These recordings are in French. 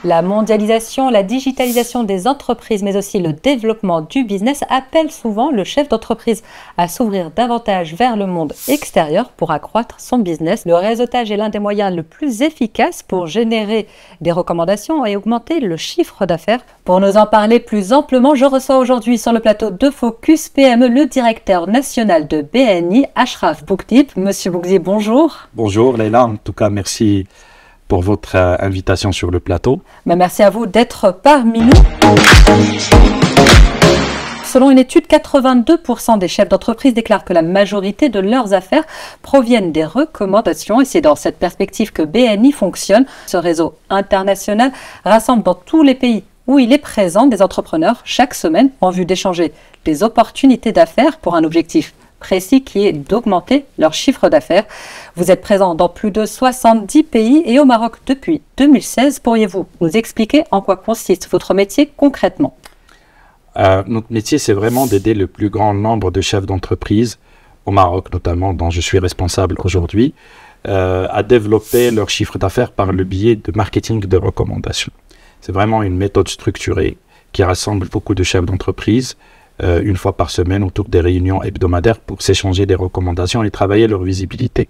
La mondialisation, la digitalisation des entreprises, mais aussi le développement du business appellent souvent le chef d'entreprise à s'ouvrir davantage vers le monde extérieur pour accroître son business. Le réseautage est l'un des moyens le plus efficaces pour générer des recommandations et augmenter le chiffre d'affaires. Pour nous en parler plus amplement, je reçois aujourd'hui sur le plateau de Focus PME le directeur national de BNI, Achraf Bouchdib. Monsieur Bouchdib, bonjour. Bonjour Leïla, en tout cas merci pour votre invitation sur le plateau. Merci à vous d'être parmi nous. Selon une étude, 82% des chefs d'entreprise déclarent que la majorité de leurs affaires proviennent des recommandations et c'est dans cette perspective que BNI fonctionne. Ce réseau international rassemble dans tous les pays où il est présent des entrepreneurs chaque semaine en vue d'échanger des opportunités d'affaires pour un objectif précis qui est d'augmenter leur chiffre d'affaires. Vous êtes présent dans plus de 70 pays et au Maroc depuis 2016. Pourriez-vous nous expliquer en quoi consiste votre métier concrètement? Notre métier, c'est vraiment d'aider le plus grand nombre de chefs d'entreprise, au Maroc notamment, dont je suis responsable aujourd'hui, à développer leur chiffre d'affaires par le biais de marketing de recommandation. C'est vraiment une méthode structurée qui rassemble beaucoup de chefs d'entreprise une fois par semaine autour des réunions hebdomadaires pour s'échanger des recommandations et travailler leur visibilité.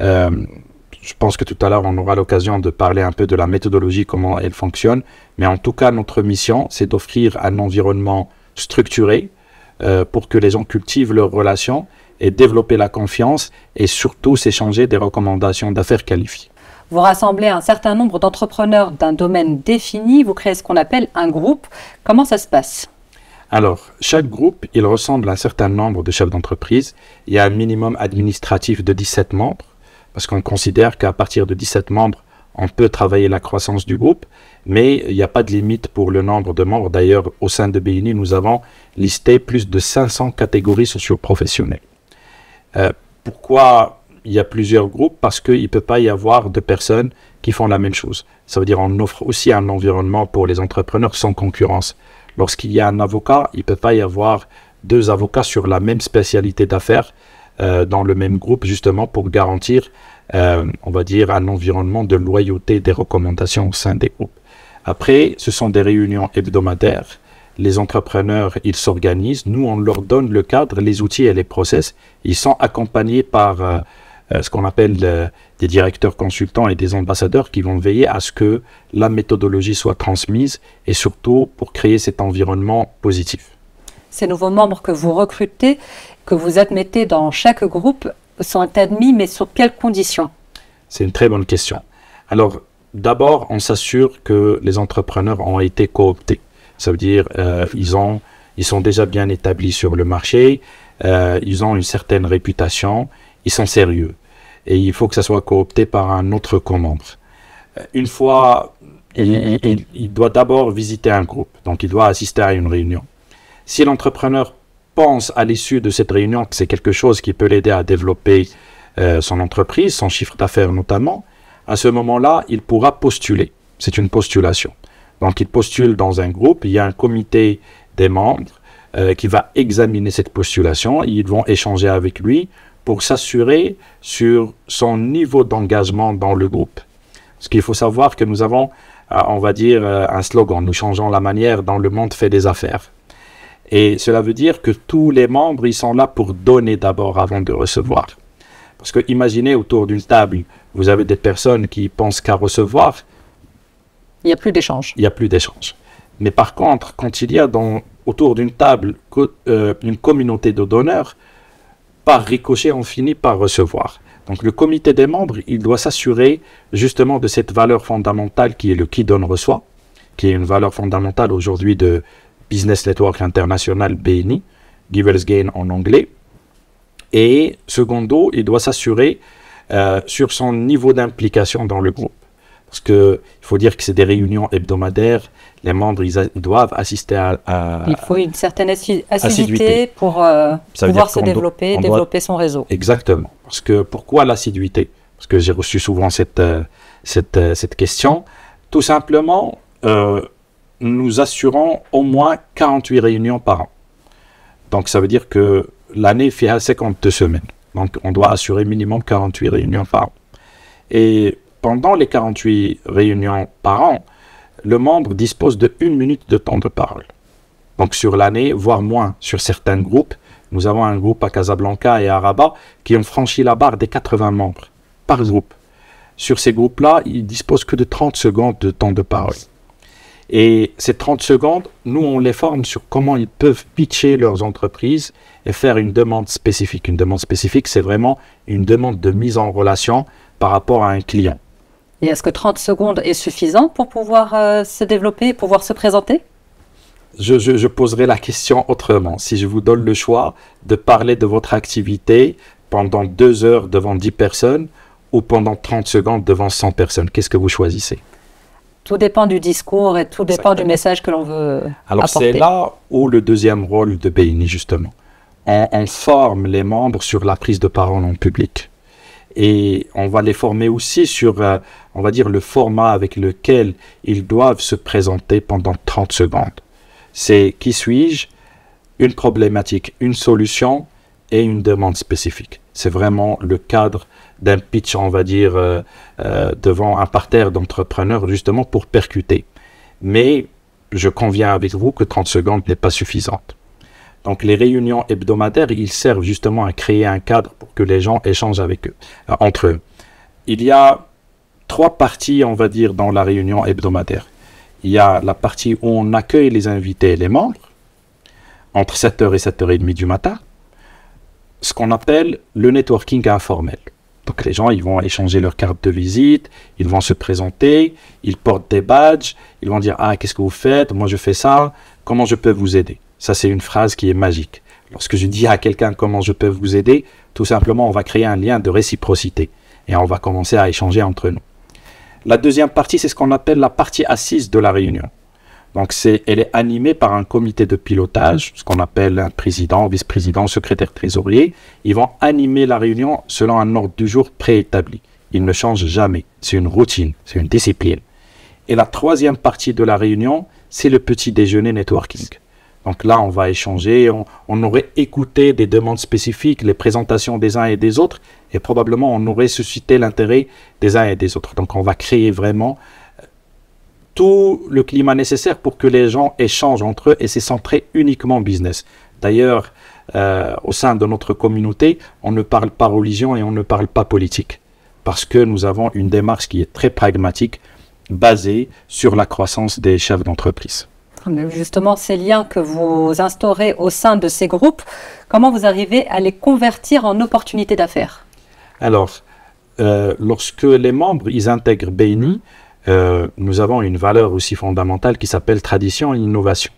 Je pense que tout à l'heure, on aura l'occasion de parler un peu de la méthodologie, comment elle fonctionne. Mais en tout cas, notre mission, c'est d'offrir un environnement structuré pour que les gens cultivent leurs relations et développer la confiance et surtout s'échanger des recommandations d'affaires qualifiées. Vous rassemblez un certain nombre d'entrepreneurs d'un domaine défini, vous créez ce qu'on appelle un groupe. Comment ça se passe ? Alors, chaque groupe, il ressemble à un certain nombre de chefs d'entreprise. Il y a un minimum administratif de 17 membres, parce qu'on considère qu'à partir de 17 membres, on peut travailler la croissance du groupe, mais il n'y a pas de limite pour le nombre de membres. D'ailleurs, au sein de BNI, nous avons listé plus de 500 catégories socio-professionnelles. Pourquoi il y a plusieurs groupes? Parce qu'il ne peut pas y avoir de personnes qui font la même chose. Ça veut dire qu'on offre aussi un environnement pour les entrepreneurs sans concurrence. Lorsqu'il y a un avocat, il ne peut pas y avoir deux avocats sur la même spécialité d'affaires dans le même groupe, justement pour garantir, on va dire, un environnement de loyauté des recommandations au sein des groupes. Après, ce sont des réunions hebdomadaires. Les entrepreneurs, ils s'organisent. Nous, on leur donne le cadre, les outils et les process. Ils sont accompagnés par ce qu'on appelle des directeurs consultants et des ambassadeurs qui vont veiller à ce que la méthodologie soit transmise et surtout pour créer cet environnement positif. Ces nouveaux membres que vous recrutez, que vous admettez dans chaque groupe, sont admis, mais sur quelles conditions? C'est une très bonne question. Alors, d'abord, on s'assure que les entrepreneurs ont été cooptés. Ça veut dire ils sont déjà bien établis sur le marché, ils ont une certaine réputation, ils sont sérieux. Et il faut que ça soit coopté par un autre co-membre. Une fois, il doit d'abord visiter un groupe, donc il doit assister à une réunion. Si l'entrepreneur pense à l'issue de cette réunion que c'est quelque chose qui peut l'aider à développer son entreprise, son chiffre d'affaires notamment, à ce moment-là, il pourra postuler. C'est une postulation. Donc il postule dans un groupe, il y a un comité des membres qui va examiner cette postulation, ils vont échanger avec lui pour s'assurer sur son niveau d'engagement dans le groupe. Parce qu'il faut savoir que nous avons, on va dire, un slogan, nous changeons la manière dont le monde fait des affaires. Et cela veut dire que tous les membres, ils sont là pour donner d'abord avant de recevoir. Parce que imaginez autour d'une table, vous avez des personnes qui pensent qu'à recevoir. Il n'y a plus d'échange. Il n'y a plus d'échange. Mais par contre, quand il y a autour d'une table une communauté de donneurs, par ricochet, on finit par recevoir. Donc le comité des membres, il doit s'assurer justement de cette valeur fondamentale qui est le qui donne reçoit, qui est une valeur fondamentale aujourd'hui de Business Network International BNI, Givers Gain en anglais. Et secondo, il doit s'assurer sur son niveau d'implication dans le groupe. Parce qu'il faut dire que c'est des réunions hebdomadaires, les membres ils doivent assister à il faut une certaine assiduité pour pouvoir se développer, développer son réseau. Exactement. Parce que pourquoi l'assiduité? Parce que j'ai reçu souvent cette question. Tout simplement, nous assurons au moins 48 réunions par an. Donc ça veut dire que l'année fait 52 semaines. Donc on doit assurer minimum 48 réunions par an. Et pendant les 48 réunions par an, le membre dispose de 1 minute de temps de parole. Donc sur l'année, voire moins sur certains groupes. Nous avons un groupe à Casablanca et à Rabat qui ont franchi la barre des 80 membres par groupe. Sur ces groupes-là, ils disposent que de 30 secondes de temps de parole. Et ces 30 secondes, nous, on les forme sur comment ils peuvent pitcher leurs entreprises et faire une demande spécifique. Une demande spécifique, c'est vraiment une demande de mise en relation par rapport à un client. Et est-ce que 30 secondes est suffisant pour pouvoir se développer, pouvoir se présenter? Je poserai la question autrement. Si je vous donne le choix de parler de votre activité pendant 2 heures devant 10 personnes ou pendant 30 secondes devant 100 personnes, qu'est-ce que vous choisissez? Tout dépend du discours et tout dépend du message que l'on veut Alors apporter. c'est là où le deuxième rôle de BNI justement. On forme les membres sur la prise de parole en public. Et on va les former aussi sur, on va dire, le format avec lequel ils doivent se présenter pendant 30 secondes. C'est qui suis-je, une problématique, une solution et une demande spécifique. C'est vraiment le cadre d'un pitch, on va dire, devant un parterre d'entrepreneurs, justement pour percuter. Mais je conviens avec vous que 30 secondes n'est pas suffisante. Donc les réunions hebdomadaires, ils servent justement à créer un cadre pour que les gens échangent avec eux, entre eux. Il y a 3 parties, on va dire, dans la réunion hebdomadaire. Il y a la partie où on accueille les invités et les membres, entre 7h et 7h30 du matin, ce qu'on appelle le networking informel. Donc les gens, ils vont échanger leur carte de visite, ils vont se présenter, ils portent des badges, ils vont dire « Ah, qu'est-ce que vous faites? Moi, je fais ça. Comment je peux vous aider ?» Ça, c'est une phrase qui est magique. Lorsque je dis à quelqu'un « Comment je peux vous aider ?» tout simplement, on va créer un lien de réciprocité et on va commencer à échanger entre nous. La deuxième partie, c'est ce qu'on appelle la partie assise de la réunion. Donc, elle est animée par un comité de pilotage, ce qu'on appelle un président, vice-président, secrétaire trésorier. Ils vont animer la réunion selon un ordre du jour préétabli. Ils ne changent jamais. C'est une routine, c'est une discipline. Et la troisième partie de la réunion, c'est le petit déjeuner networking. Donc là, on va échanger, on aurait écouté des demandes spécifiques, les présentations des uns et des autres, et probablement on aurait suscité l'intérêt des uns et des autres. Donc on va créer vraiment tout le climat nécessaire pour que les gens échangent entre eux, et c'est centré uniquement business. D'ailleurs, au sein de notre communauté, on ne parle pas religion et on ne parle pas politique, parce que nous avons une démarche qui est très pragmatique, basée sur la croissance des chefs d'entreprise. Justement, ces liens que vous instaurez au sein de ces groupes, comment vous arrivez à les convertir en opportunités d'affaires? Alors, lorsque les membres ils intègrent BNI, nous avons une valeur aussi fondamentale qui s'appelle tradition et innovation.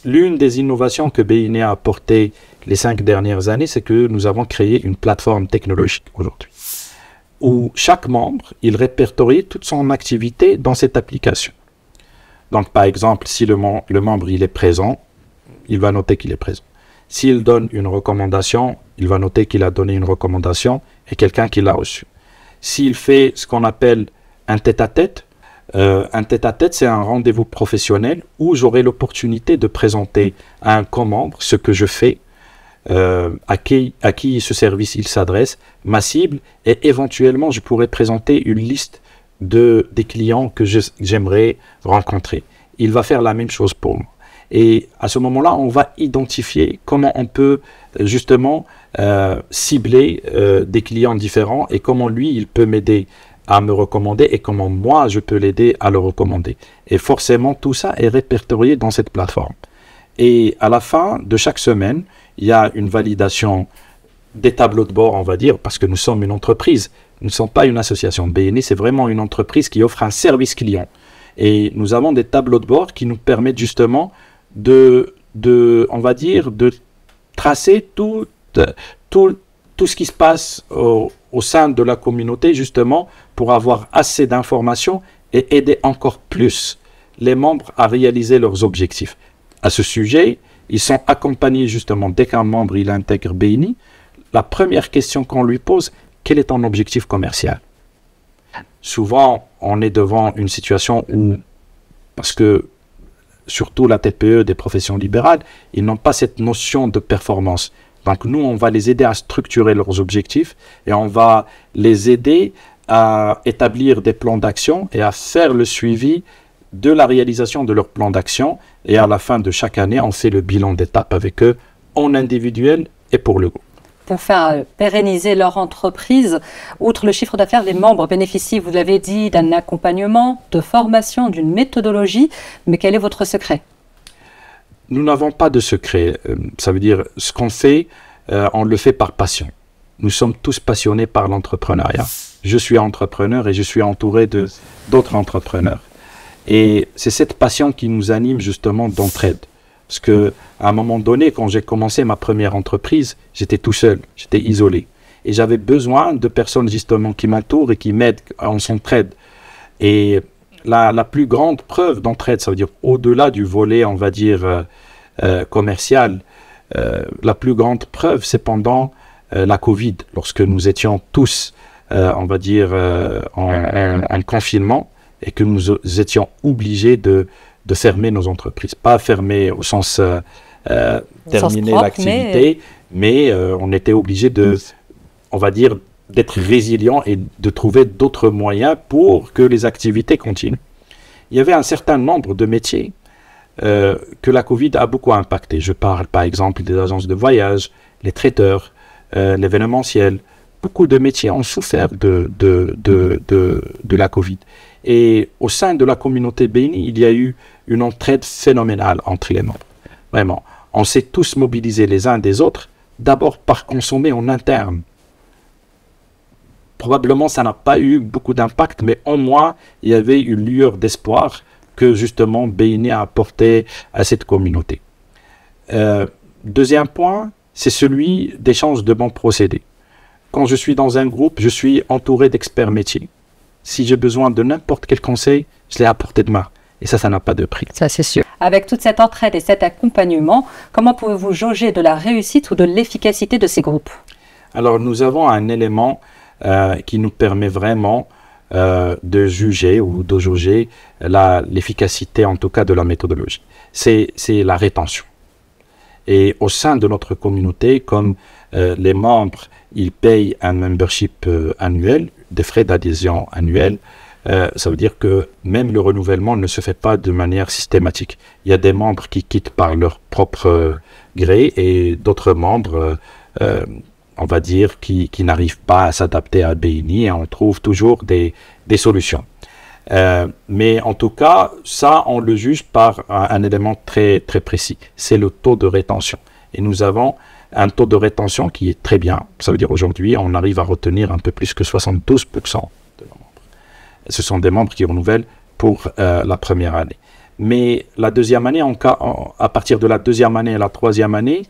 L'une des innovations que BNI a apportées les 5 dernières années, c'est que nous avons créé une plateforme technologique aujourd'hui, où chaque membre, il répertorie toute son activité dans cette application. Donc, par exemple, si le membre il est présent, il va noter qu'il est présent. S'il donne une recommandation, il va noter qu'il a donné une recommandation et quelqu'un qui l'a reçu. S'il fait ce qu'on appelle un tête-à-tête, c'est un rendez-vous professionnel où j'aurai l'opportunité de présenter à un co-membre ce que je fais, à qui ce service il s'adresse, ma cible, et éventuellement je pourrais présenter une liste des clients que j'aimerais rencontrer. Il va faire la même chose pour moi. Et à ce moment-là, on va identifier comment on peut justement cibler des clients différents et comment lui, il peut m'aider à me recommander et comment moi, je peux l'aider à le recommander. Et forcément, tout ça est répertorié dans cette plateforme. Et à la fin de chaque semaine, il y a une validation des tableaux de bord, on va dire, parce que nous sommes une entreprise. Nous ne sommes pas une association. BNI, c'est vraiment une entreprise qui offre un service client. Et nous avons des tableaux de bord qui nous permettent justement on va dire, de tracer tout ce qui se passe au sein de la communauté, justement, pour avoir assez d'informations et aider encore plus les membres à réaliser leurs objectifs. À ce sujet, ils sont accompagnés justement, dès qu'un membre il intègre BNI, la première question qu'on lui pose, quel est ton objectif commercial? Souvent, on est devant une situation où, parce que surtout la TPE des professions libérales, ils n'ont pas cette notion de performance. Donc nous, on va les aider à structurer leurs objectifs et on va les aider à établir des plans d'action et à faire le suivi de la réalisation de leur plan d'action. Et à la fin de chaque année, on fait le bilan d'étape avec eux, en individuel et pour le groupe. Pour faire pérenniser leur entreprise, outre le chiffre d'affaires, les membres bénéficient, vous l'avez dit, d'un accompagnement, de formation, d'une méthodologie. Mais quel est votre secret? Nous n'avons pas de secret. Ça veut dire, ce qu'on fait, on le fait par passion. Nous sommes tous passionnés par l'entrepreneuriat. Je suis entrepreneur et je suis entouré d'autres entrepreneurs. Et c'est cette passion qui nous anime justement d'entraide. Parce qu'à un moment donné, quand j'ai commencé ma première entreprise, j'étais tout seul, j'étais isolé. Et j'avais besoin de personnes justement qui m'entourent et qui m'aident, on s'entraide. Et la plus grande preuve d'entraide, ça veut dire au-delà du volet, on va dire, commercial, la plus grande preuve, c'est pendant la Covid, lorsque nous étions tous, on va dire, en confinement et que nous étions obligés de fermer nos entreprises. Pas fermer au sens terminer l'activité, mais on était obligé on va dire, d'être résilient et de trouver d'autres moyens pour que les activités continuent. Il y avait un certain nombre de métiers que la Covid a beaucoup impacté. Je parle par exemple des agences de voyage, les traiteurs, l'événementiel. Beaucoup de métiers ont souffert de la Covid. Et au sein de la communauté BNI, il y a eu une entraide phénoménale entre les membres. Vraiment, on s'est tous mobilisés les uns des autres, d'abord par consommer en interne. Probablement, ça n'a pas eu beaucoup d'impact, mais au moins, il y avait une lueur d'espoir que justement BNI a apporté à cette communauté. Deuxième point, c'est celui d'échange de bons procédés. Quand je suis dans un groupe, je suis entouré d'experts métiers. Si j'ai besoin de n'importe quel conseil, je l'ai à portée de main. Et ça n'a pas de prix. Ça, c'est sûr. Avec toute cette entraide et cet accompagnement, comment pouvez-vous jauger de la réussite ou de l'efficacité de ces groupes? Alors, nous avons un élément qui nous permet vraiment de juger ou de jauger l'efficacité, en tout cas, de la méthodologie. C'est la rétention. Et au sein de notre communauté, comme les membres, ils payent un membership annuel, des frais d'adhésion annuels, ça veut dire que même le renouvellement ne se fait pas de manière systématique. Il y a des membres qui quittent par leur propre gré et d'autres membres, on va dire, qui n'arrivent pas à s'adapter à BNI et on trouve toujours des solutions. Mais en tout cas, ça, on le juge par un élément très, très précis. C'est le taux de rétention. Et nous avons un taux de rétention qui est très bien. Ça veut dire aujourd'hui, on arrive à retenir un peu plus que 72% de nos membres. Ce sont des membres qui renouvellent pour la première année. Mais la deuxième année, à partir de la deuxième année et la troisième année,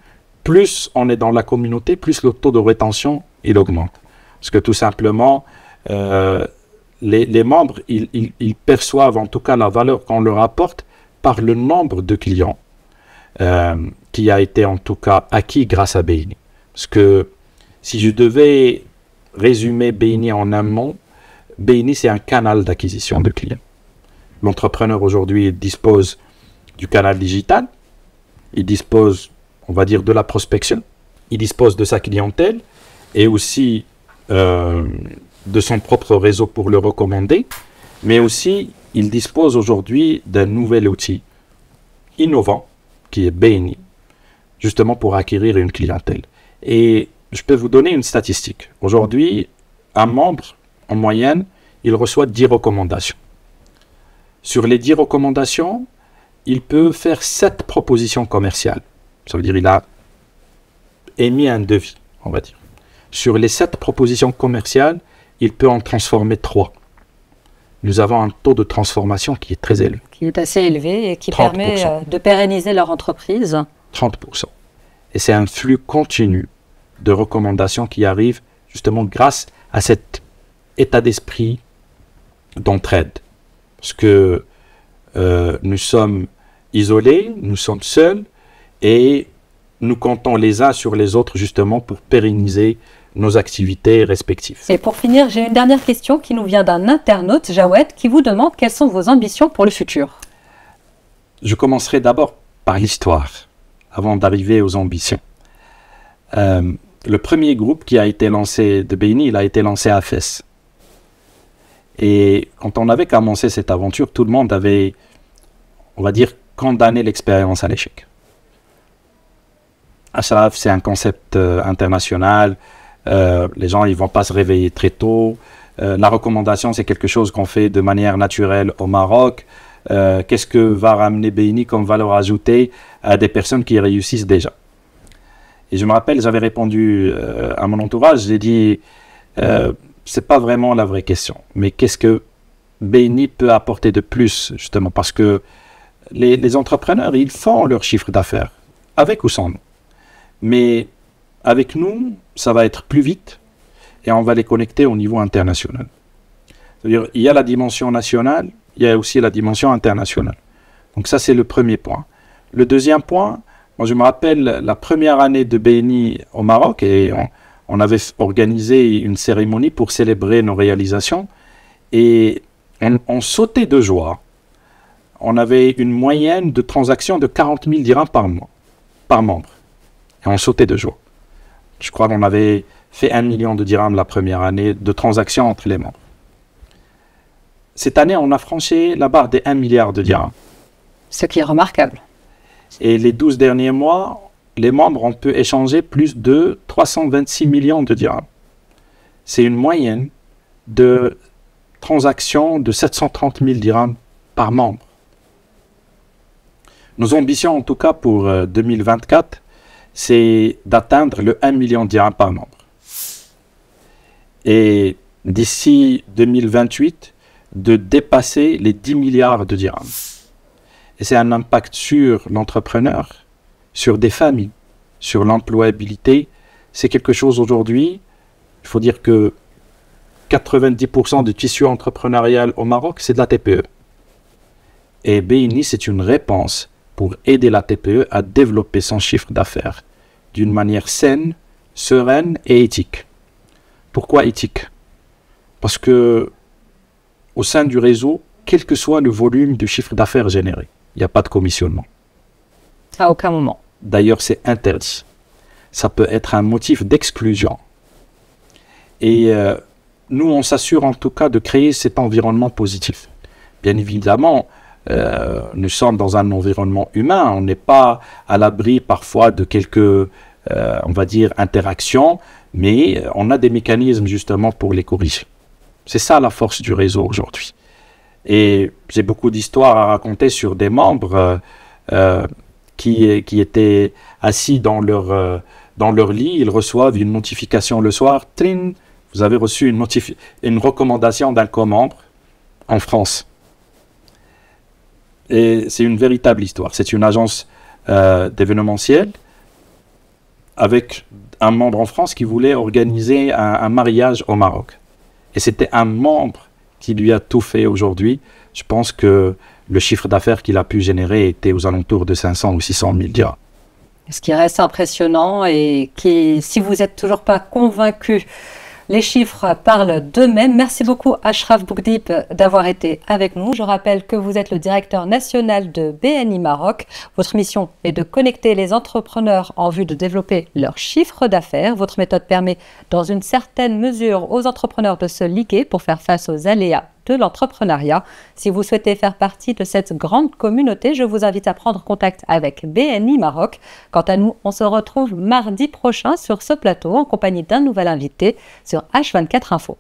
plus on est dans la communauté, plus le taux de rétention, il augmente. Parce que tout simplement, les membres, ils perçoivent en tout cas la valeur qu'on leur apporte par le nombre de clients qui a été en tout cas acquis grâce à BNI. Parce que si je devais résumer BNI en un mot, BNI c'est un canal d'acquisition de clients. L'entrepreneur aujourd'hui dispose du canal digital, il dispose, on va dire, de la prospection, il dispose de sa clientèle et aussi de son propre réseau pour le recommander, mais aussi il dispose aujourd'hui d'un nouvel outil innovant qui est BNI, justement pour acquérir une clientèle. Et je peux vous donner une statistique. Aujourd'hui, un membre, en moyenne, il reçoit 10 recommandations. Sur les 10 recommandations, il peut faire 7 propositions commerciales. Ça veut dire qu'il a émis un devis, on va dire. Sur les 7 propositions commerciales, il peut en transformer 3. Nous avons un taux de transformation qui est très élevé. Qui est assez élevé et qui 30%. Permet de pérenniser leur entreprise. 30%. Et c'est un flux continu de recommandations qui arrive justement grâce à cet état d'esprit d'entraide. Parce que nous sommes isolés, nous sommes seuls et nous comptons les uns sur les autres justement pour pérenniser nos activités respectives. Et pour finir, j'ai une dernière question qui nous vient d'un internaute, Jawed, qui vous demande quelles sont vos ambitions pour le futur. Je commencerai d'abord par l'histoire, avant d'arriver aux ambitions. Le premier groupe qui a été lancé de BNI, il a été lancé à Fès. Et quand on avait commencé cette aventure, tout le monde avait, on va dire, condamné l'expérience à l'échec. Ashraf, c'est un concept international. Les gens, ils vont pas se réveiller très tôt. La recommandation, c'est quelque chose qu'on fait de manière naturelle au Maroc. Qu'est-ce que va ramener BNI comme valeur ajoutée à des personnes qui réussissent déjà? Et je me rappelle, j'avais répondu à mon entourage, j'ai dit, c'est pas vraiment la vraie question, mais qu'est-ce que BNI peut apporter de plus, justement, parce que les entrepreneurs, ils font leur chiffre d'affaires, avec ou sans nous. Mais avec nous, ça va être plus vite et on va les connecter au niveau international. C'est-à-dire, il y a la dimension nationale, il y a aussi la dimension internationale. Donc ça, c'est le premier point. Le deuxième point, moi je me rappelle la première année de BNI au Maroc et on avait organisé une cérémonie pour célébrer nos réalisations et on sautait de joie. On avait une moyenne de transactions de 40 000 dirhams par mois, par membre. Et on sautait de joie. Je crois qu'on avait fait 1 million de dirhams la première année de transactions entre les membres. Cette année, on a franchi la barre des 1 milliard de dirhams. Ce qui est remarquable. Et les 12 derniers mois, les membres ont pu échanger plus de 326 millions de dirhams. C'est une moyenne de transactions de 730 000 dirhams par membre. Nos ambitions, en tout cas pour 2024, c'est d'atteindre le 1 million de dirhams par membre. Et d'ici 2028, de dépasser les 10 milliards de dirhams. Et c'est un impact sur l'entrepreneur, sur des familles, sur l'employabilité. C'est quelque chose aujourd'hui, il faut dire que 90% du tissu entrepreneurial au Maroc, c'est de la TPE. Et BNI, c'est une réponse pour aider la TPE à développer son chiffre d'affaires d'une manière saine, sereine et éthique. Pourquoi éthique? Parce que au sein du réseau, quel que soit le volume du chiffre d'affaires généré, il n'y a pas de commissionnement. À aucun moment. D'ailleurs, c'est interdit. Ça peut être un motif d'exclusion. Et nous, on s'assure en tout cas de créer cet environnement positif. Bien évidemment, nous sommes dans un environnement humain. On n'est pas à l'abri parfois de quelques, on va dire, interactions, mais on a des mécanismes justement pour les corriger. C'est ça la force du réseau aujourd'hui. Et j'ai beaucoup d'histoires à raconter sur des membres qui étaient assis dans leur lit. Ils reçoivent une notification le soir. Trin, vous avez reçu une recommandation d'un co-membre en France. Et c'est une véritable histoire. C'est une agence d'événementiel avec un membre en France qui voulait organiser un mariage au Maroc. Et c'était un membre qui lui a tout fait aujourd'hui. Je pense que le chiffre d'affaires qu'il a pu générer était aux alentours de 500 ou 600 000 dirhams. Ce qui reste impressionnant et qui, si vous n'êtes toujours pas convaincu, les chiffres parlent d'eux-mêmes. Merci beaucoup Ashraf Boukdip d'avoir été avec nous. Je rappelle que vous êtes le directeur national de BNI Maroc. Votre mission est de connecter les entrepreneurs en vue de développer leur chiffre d'affaires. Votre méthode permet dans une certaine mesure aux entrepreneurs de se liguer pour faire face aux aléas de l'entrepreneuriat. Si vous souhaitez faire partie de cette grande communauté, je vous invite à prendre contact avec BNI Maroc. Quant à nous, on se retrouve mardi prochain sur ce plateau en compagnie d'un nouvel invité sur H24 Info.